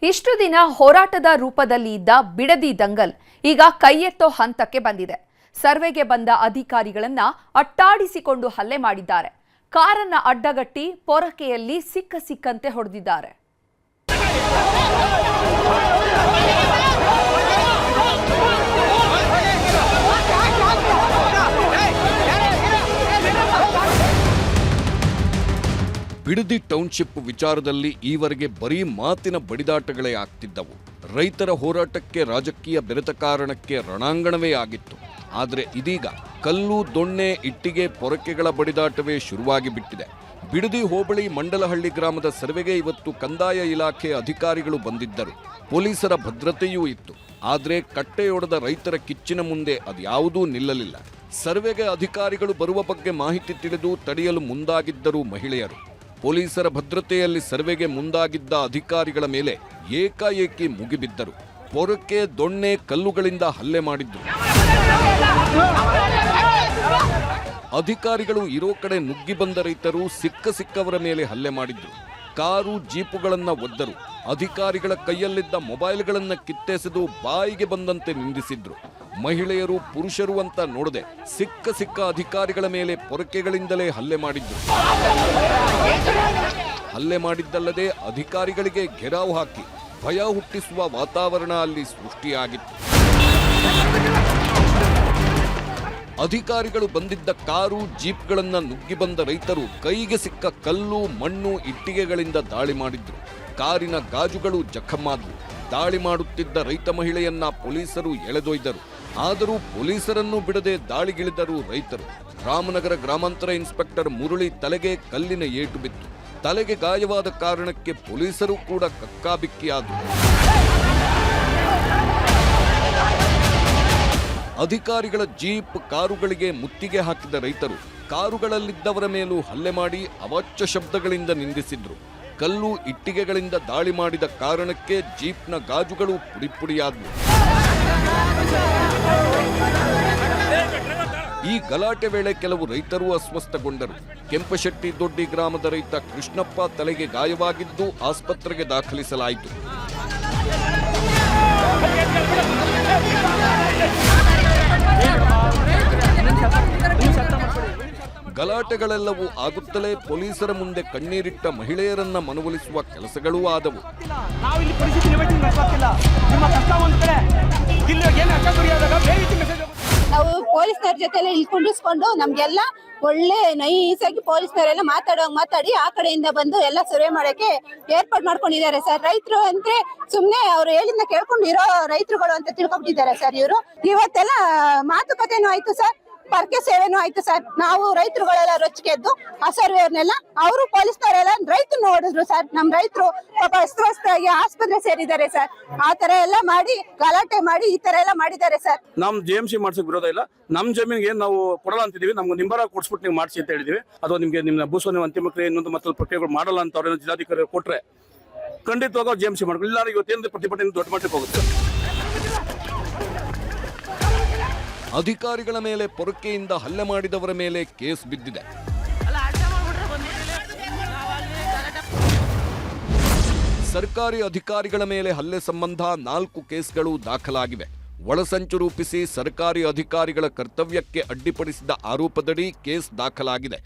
ಇಷ್ಟು ದಿನ ಹೋರಾಟದ ರೂಪದಲ್ಲಿ ಇದ್ದ ಬಿಡದಿ ದಂಗಲ್ ಈಗ ಕೈ ಎತ್ತೋ ಹಂತಕ್ಕೆ ಬಂದಿದೆ. ಸರ್ವೆಗೆ ಬಂದ ಅಧಿಕಾರಿಗಳನ್ನ ಅಟ್ಟಾಡಿಸಿಕೊಂಡು ಹಲ್ಲೆ ಮಾಡಿದ್ದಾರೆ. ಕಾರನ್ನ ಅಡ್ಡಗಟ್ಟಿ ಪೊರಕೆಯಲ್ಲಿ ಸಿಕ್ಕಂತೆ ಹೊಡೆದಿದ್ದಾರೆ. ಬಿಡದಿ ಟೌನ್ಶಿಪ್ ವಿಚಾರದಲ್ಲಿ ಈವರೆಗೆ ಬರೀ ಮಾತಿನ ಬಡಿದಾಟಗಳೇ ಆಗ್ತಿದ್ದವು. ರೈತರ ಹೋರಾಟಕ್ಕೆ ರಾಜಕೀಯ ಬೆರೆತ ಕಾರಣಕ್ಕೆ ರಣಾಂಗಣವೇ ಆಗಿತ್ತು. ಆದರೆ ಇದೀಗ ಕಲ್ಲು, ದೊಣ್ಣೆ, ಇಟ್ಟಿಗೆ, ಪೊರಕೆಗಳ ಬಡಿದಾಟವೇ ಶುರುವಾಗಿ ಬಿಟ್ಟಿದೆ. ಬಿಡದಿ ಹೋಬಳಿ ಮಂಡಲಹಳ್ಳಿ ಗ್ರಾಮದ ಸರ್ವೆಗೆ ಇವತ್ತು ಕಂದಾಯ ಇಲಾಖೆ ಅಧಿಕಾರಿಗಳು ಬಂದಿದ್ದರು. ಪೊಲೀಸರ ಭದ್ರತೆಯೂ ಇತ್ತು. ಆದರೆ ಕಟ್ಟೆಯೊಡೆದ ರೈತರ ಕಿಚ್ಚಿನ ಮುಂದೆ ಅದ್ಯಾವುದೂ ನಿಲ್ಲಲಿಲ್ಲ. ಸರ್ವೆಗೆ ಅಧಿಕಾರಿಗಳು ಬರುವ ಬಗ್ಗೆ ಮಾಹಿತಿ ತಿಳಿದು ತಡೆಯಲು ಮುಂದಾಗಿದ್ದರು ಮಹಿಳೆಯರು. ಪೊಲೀಸರ ಭದ್ರತೆಯಲ್ಲಿ ಸರ್ವೆಗೆ ಮುಂದಾಗಿದ್ದ ಅಧಿಕಾರಿಗಳ ಮೇಲೆ ಏಕಾಏಕಿ ಮುಗಿಬಿದ್ದರು. ಪೊರಕೆ, ದೊಣ್ಣೆ, ಕಲ್ಲುಗಳಿಂದ ಹಲ್ಲೆ ಮಾಡಿದ್ರು. ಅಧಿಕಾರಿಗಳು ಇರೋ ಕಡೆ ನುಗ್ಗಿ ಬಂದ ರೈತರು ಸಿಕ್ಕವರ ಮೇಲೆ ಹಲ್ಲೆ ಮಾಡಿದ್ರು. ಕಾರು, ಜೀಪುಗಳನ್ನ ಒದ್ದರು. ಅಧಿಕಾರಿಗಳ ಕೈಯಲ್ಲಿದ್ದ ಮೊಬೈಲ್ಗಳನ್ನ ಕಿತ್ತೆಸೆದು ಬಾಯಿಗೆ ಬಂದಂತೆ ನಿಂದಿಸಿದ್ರು. ಮಹಿಳೆಯರು, ಪುರುಷರು ಅಂತ ನೋಡದೆ ಸಿಕ್ಕ ಅಧಿಕಾರಿಗಳ ಮೇಲೆ ಪೊರಕೆಗಳಿಂದಲೇ ಹಲ್ಲೆ ಮಾಡಿದ್ರು. ಹಲ್ಲೆ ಮಾಡಿದ್ದಲ್ಲದೆ ಅಧಿಕಾರಿಗಳಿಗೆ ಘೆರಾವ್ ಹಾಕಿ ಭಯ ಹುಟ್ಟಿಸುವ ವಾತಾವರಣ ಅಲ್ಲಿ ಸೃಷ್ಟಿಯಾಗಿತ್ತು. ಅಧಿಕಾರಿಗಳು ಬಂದಿದ್ದ ಕಾರು, ಜೀಪ್ಗಳನ್ನ ನುಗ್ಗಿ ಬಂದ ರೈತರು ಕೈಗೆ ಸಿಕ್ಕ ಕಲ್ಲು, ಮಣ್ಣು, ಇಟ್ಟಿಗೆಗಳಿಂದ ದಾಳಿ ಮಾಡಿದ್ರು. ಕಾರಿನ ಗಾಜುಗಳು ಜಖಮ್ಮಾದವು. ದಾಳಿ ಮಾಡುತ್ತಿದ್ದ ರೈತ ಮಹಿಳೆಯನ್ನ ಪೊಲೀಸರು ಎಳೆದೊಯ್ದರು. ಆದರೂ ಪೊಲೀಸರನ್ನು ಬಿಡದೆ ದಾಳಿಗಿಳಿದರು ರೈತರು. ರಾಮನಗರ ಗ್ರಾಮಾಂತರ ಇನ್ಸ್ಪೆಕ್ಟರ್ ಮುರಳಿ ತಲೆಗೆ ಕಲ್ಲಿನ ಏಟು ಬಿತ್ತು. ತಲೆಗೆ ಗಾಯವಾದ ಕಾರಣಕ್ಕೆ ಪೊಲೀಸರು ಕೂಡ ಕಕ್ಕಾಬಿಕ್ಕಿಯಾದರು. ಅಧಿಕಾರಿಗಳ ಜೀಪ್, ಕಾರುಗಳಿಗೆ ಮುತ್ತಿಗೆ ಹಾಕಿದ ರೈತರು ಕಾರುಗಳಲ್ಲಿದ್ದವರ ಮೇಲೂ ಹಲ್ಲೆ ಮಾಡಿ ಅವಾಚ್ಯ ಶಬ್ದಗಳಿಂದ ನಿಂದಿಸಿದ್ರು. ಕಲ್ಲು, ಇಟ್ಟಿಗೆಗಳಿಂದ ದಾಳಿ ಮಾಡಿದ ಕಾರಣಕ್ಕೆ ಜೀಪ್ನ ಗಾಜುಗಳು ಪುಡಿಪುಡಿಯಾದವು. ಈ ಗಲಾಟೆ ವೇಳೆ ಕೆಲವು ರೈತರು ಅಸ್ವಸ್ಥಗೊಂಡರು. ಕೆಂಪಶೆಟ್ಟಿ ದೊಡ್ಡಿ ಗ್ರಾಮದ ರೈತ ಕೃಷ್ಣಪ್ಪ ತಲೆಗೆ ಗಾಯವಾಗಿದ್ದು ಆಸ್ಪತ್ರೆಗೆ ದಾಖಲಿಸಲಾಯಿತು. ಗಲಾಟೆಗಳೆಲ್ಲವೂ ಆಗುತ್ತಲೇ ಪೊಲೀಸರ ಮುಂದೆ ಕಣ್ಣೀರಿಟ್ಟ ಮಹಿಳೆಯರನ್ನ ಮನವೊಲಿಸುವ ಕೆಲಸಗಳೂ ಆದವು. ನಾವು ಪೊಲೀಸ್ನವ್ರ ಜೊತೆ ಇಲ್ಲಿ ಕುಂಡಿಸ್ಕೊಂಡು ನಮ್ಗೆಲ್ಲ ಒಳ್ಳೆ ನೈಸಾಗಿ ಪೊಲೀಸ್ನವರೆಲ್ಲ ಮಾತಾಡಿ ಆ ಕಡೆಯಿಂದ ಬಂದು ಎಲ್ಲ ಸರ್ವೆ ಮಾಡಕ್ಕೆ ಏರ್ಪಾಡು ಮಾಡ್ಕೊಂಡಿದ್ದಾರೆ ಸರ್. ರೈತರು ಅಂದ್ರೆ ಸುಮ್ನೆ ಅವ್ರು ಹೇಳಿಂದ ಕೇಳ್ಕೊಂಡಿರೋ ರೈತರುಗಳು ಅಂತ ತಿಳ್ಕೊಂಡಿದ್ದಾರೆ ಸರ್. ಇವರು ಇವತ್ತೆಲ್ಲ ಮಾತುಕತೆನೂ ಆಯ್ತು ಸರ್, ಪರ್ಕೆ ಸೇವೆನೂ ಆಯ್ತು ಸರ್. ನಾವು ರೈತರುಗಳೆಲ್ಲ ರೊಚ್ಚಿಗೆದ್ದು ಆ ಸರ್ವೆಯವ್ರನ್ನೆಲ್ಲ ಅವರು ಪೊಲೀಸ್ನವರೆಲ್ಲ ರೈತರು ನೋಡಿದ್ರು ಸರ್. ನಮ್ ರೈತರು ಪಾಪ ಅಸ್ವಸ್ಥರಾಗಿ ಆಸ್ಪತ್ರೆ ಸೇರಿದ್ದಾರೆ ಸರ್. ಆ ತರ ಎಲ್ಲ ಮಾಡಿ ಗಲಾಟೆ ಮಾಡಿ ಈ ತರ ಎಲ್ಲ ಮಾಡಿದ್ದಾರೆ ಸರ್. ನಮ್ JMC ಮಾಡ್ಸಕ್ ವಿರೋಧ ಇಲ್ಲ. ನಮ್ ಜಮೀನಿಗೆ ನಾವು ಕೊಡಲ್ಲ ಅಂತಿದೀವಿ. ನಮ್ಗೆ ನಿಂಬರ ಕೊಡ್ಸ್ಬಿಟ್ಟು ನೀವು ಮಾಡಿಸಿ ಅಂತ ಹೇಳಿದೀವಿ. ಅಥವಾ ನಿಮ್ಗೆ ನಿಮ್ಮ ಭೂಸ್ವಾಮ್ಯ ಅಂತಿಮ ಕ್ರಿಯೆ ಇನ್ನೊಂದು ಮತ್ತೊಂದು ಪ್ರಕ್ರಿಯೆಗಳು ಮಾಡಲ್ಲ ಅಂತ ಅವ್ರ ಜಿಲ್ಲಾಧಿಕಾರಿ ಕೊಟ್ರೆ ಖಂಡಿತವಾಗ JMC ಮಾಡ್ಕೊಳ್ಳಿ. ಇಲ್ಲ ಇವತ್ತೇನು ಪ್ರತಿಭಟನೆ ದೊಡ್ಡ ಮಟ್ಟಕ್ಕೆ ಹೋಗುತ್ತೆ. ಅಧಿಕಾರಿಗಳ ಮೇಲೆ ಪೊರಕೆಯಿಂದ ಹಲ್ಲೆ ಮಾಡಿದವರ ಮೇಲೆ ಕೇಸ್ ಬಿದ್ದಿದೆ. ಸರ್ಕಾರಿ ಅಧಿಕಾರಿಗಳ ಮೇಲೆ ಹಲ್ಲೆ ಸಂಬಂಧ 4 ಕೇಸ್ಗಳು ದಾಖಲಾಗಿವೆ. ಒಳಸಂಚು ರೂಪಿಸಿ ಸರ್ಕಾರಿ ಅಧಿಕಾರಿಗಳ ಕರ್ತವ್ಯಕ್ಕೆ ಅಡ್ಡಿಪಡಿಸಿದ ಆರೋಪದಡಿ ಕೇಸ್ ದಾಖಲಾಗಿದೆ.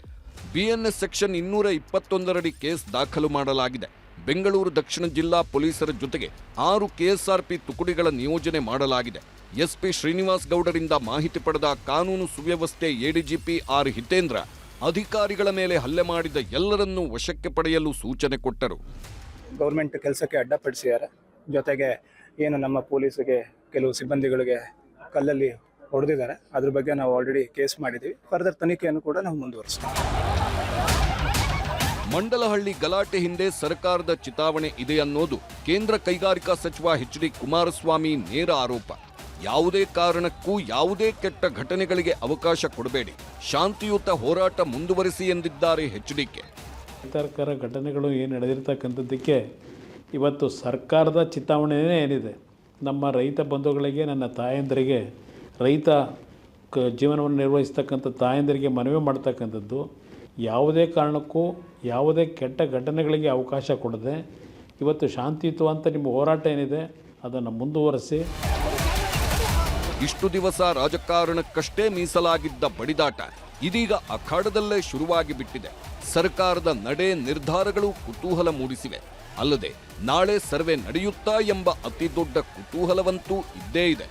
BNS ಸೆಕ್ಷನ್ 221 ಕೇಸ್ ದಾಖಲು ಮಾಡಲಾಗಿದೆ. ಬೆಂಗಳೂರು ದಕ್ಷಿಣ ಜಿಲ್ಲಾ ಪೊಲೀಸರ ಜೊತೆಗೆ 6 KSRP ತುಕಡಿಗಳ ನಿಯೋಜನೆ ಮಾಡಲಾಗಿದೆ. SP ಶ್ರೀನಿವಾಸ್ ಗೌಡರಿಂದ ಮಾಹಿತಿ ಪಡೆದ ಕಾನೂನು ಸುವ್ಯವಸ್ಥೆ ADGP R ಹಿತೇಂದ್ರ ಅಧಿಕಾರಿಗಳ ಮೇಲೆ ಹಲ್ಲೆ ಮಾಡಿದ ಎಲ್ಲರನ್ನೂ ವಶಕ್ಕೆ ಪಡೆಯಲು ಸೂಚನೆ ಕೊಟ್ಟರು. ಗೌರ್ಮೆಂಟ್ ಕೆಲಸಕ್ಕೆ ಅಡ್ಡಪಡಿಸಿದ್ದಾರೆ. ಜೊತೆಗೆ ಏನು ನಮ್ಮ ಪೊಲೀಸರಿಗೆ ಕೆಲವು ಸಿಬ್ಬಂದಿಗಳಿಗೆ ಕಲ್ಲಲ್ಲಿ ಹೊಡೆದಿದ್ದಾರೆ. ಅದ್ರ ಬಗ್ಗೆ ನಾವು ಆಲ್ರೆಡಿ ಕೇಸ್ ಮಾಡಿದ್ದೀವಿ. ಫರ್ದರ್ ತನಿಖೆಯನ್ನು ಕೂಡ ನಾವು ಮುಂದುವರಿಸ್ತೀವಿ. ಮಂಡಲಹಳ್ಳಿ ಗಲಾಟೆ ಹಿಂದೆ ಸರ್ಕಾರದ ಚಿತಾವಣೆ ಇದೆ ಅನ್ನೋದು ಕೇಂದ್ರ ಕೈಗಾರಿಕಾ ಸಚಿವ HD ಕುಮಾರಸ್ವಾಮಿ ನೇರ ಆರೋಪ. ಯಾವುದೇ ಕಾರಣಕ್ಕೂ ಯಾವುದೇ ಕೆಟ್ಟ ಘಟನೆಗಳಿಗೆ ಅವಕಾಶ ಕೊಡಬೇಡಿ, ಶಾಂತಿಯುತ ಹೋರಾಟ ಮುಂದುವರಿಸಿ ಎಂದಿದ್ದಾರೆ HDK. ಸರ್ಕಾರ ಘಟನೆಗಳು ಏನು ನಡೆದಿರ್ತಕ್ಕಂಥದ್ದಕ್ಕೆ ಇವತ್ತು ಸರ್ಕಾರದ ಚಿತಾವಣೆಯೇ ಏನಿದೆ. ನಮ್ಮ ರೈತ ಬಂಧುಗಳಿಗೆ, ನನ್ನ ತಾಯಂದರಿಗೆ, ರೈತ ಜೀವನವನ್ನು ನಿರ್ವಹಿಸ್ತಕ್ಕಂಥ ತಾಯಂದರಿಗೆ ಮನವಿ ಮಾಡ್ತಕ್ಕಂಥದ್ದು ಯಾವುದೇ ಕಾರಣಕ್ಕೂ ಯಾವುದೇ ಕೆಟ್ಟ ಘಟನೆಗಳಿಗೆ ಅವಕಾಶ ಕೊಡದೆ ಇವತ್ತು ಶಾಂತಿಯುತವಂತ ನಿಮ್ಮ ಹೋರಾಟ ಏನಿದೆ ಅದನ್ನು ಮುಂದುವರಿಸಿ. ಇಷ್ಟು ದಿವಸ ರಾಜಕಾರಣಕ್ಕಷ್ಟೇ ಮೀಸಲಾಗಿದ್ದ ಬಡಿದಾಟ ಇದೀಗ ಅಖಾಡದಲ್ಲೇ ಶುರುವಾಗಿ ಬಿಟ್ಟಿದೆ. ಸರ್ಕಾರದ ನಡೆ ನಿರ್ಧಾರಗಳು ಕುತೂಹಲ ಮೂಡಿಸಿವೆ. ಅಲ್ಲದೆ ನಾಳೆ ಸರ್ವೆ ನಡೆಯುತ್ತಾ ಎಂಬ ಅತಿ ದೊಡ್ಡ ಕುತೂಹಲವಂತೂ ಇದ್ದೇ ಇದೆ.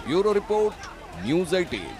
Bureau report, news 18.